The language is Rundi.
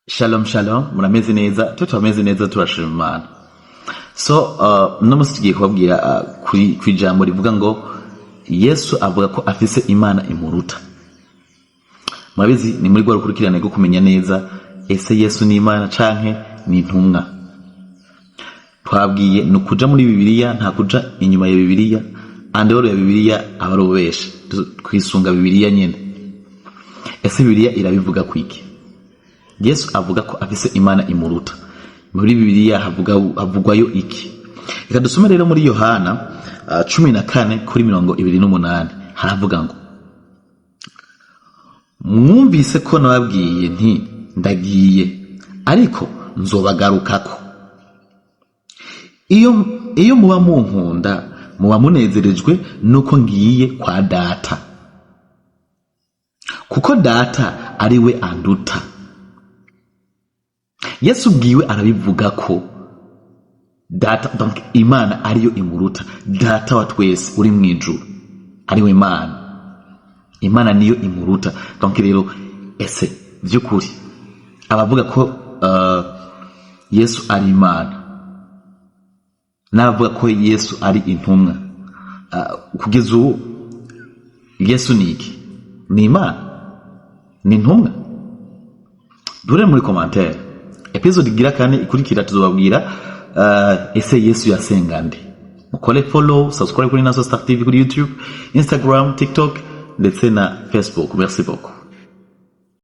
Shalom shalom, murameze neza, tutameze neza turashima Imana. Nomusi tugiye kubabwira kuri jambo rivuga ngo Yesu avuga ko afise Imana imuruta. Murabizi ni muri gwa rukurikirane rwo kumenya neza ese Yesu ni Imana canke ni intumwa. Twabwiye nukuja muri Bibiliya nta kuja inyuma ya Bibiliya, andoro ya Bibiliya abarobesha. Twisunga Bibiliya nyene. Ese Bibiliya irabivuga kwiki? Yesu avuga ko afise Imana imuruta. Muri Bibiliya havugwayo iki? Reka dusome rero muri Yohana 14:28 haravuga ngo mwumvise ko nababwiye nti ndagiye ariko nzobagarukako. Iyo muba munkunda muba munezerejwe nuko ngiye kwa data, kuko data ari we anduta. Yesu bwiwe arabivuga ko data, donc Imana ariyo imuruta, data wa twese uri mwijuru ariwe Imana. Imana niyo imuruta. Donc rero ese vyukuri abavuga ko Yesu ari Imana n'abavuga ko Yesu ari intumwa, kugeza ubu Yesu ni iki? Ni Imana? Ni intumwa? Dure muri commentaire. Episode gira kane ikurikira tuzobabwira ese Yesu yasenga nde. Mukole follow, subscribe kuri Naso Star TV kuri YouTube, Instagram, TikTok ndetse na Facebook. Merci beaucoup.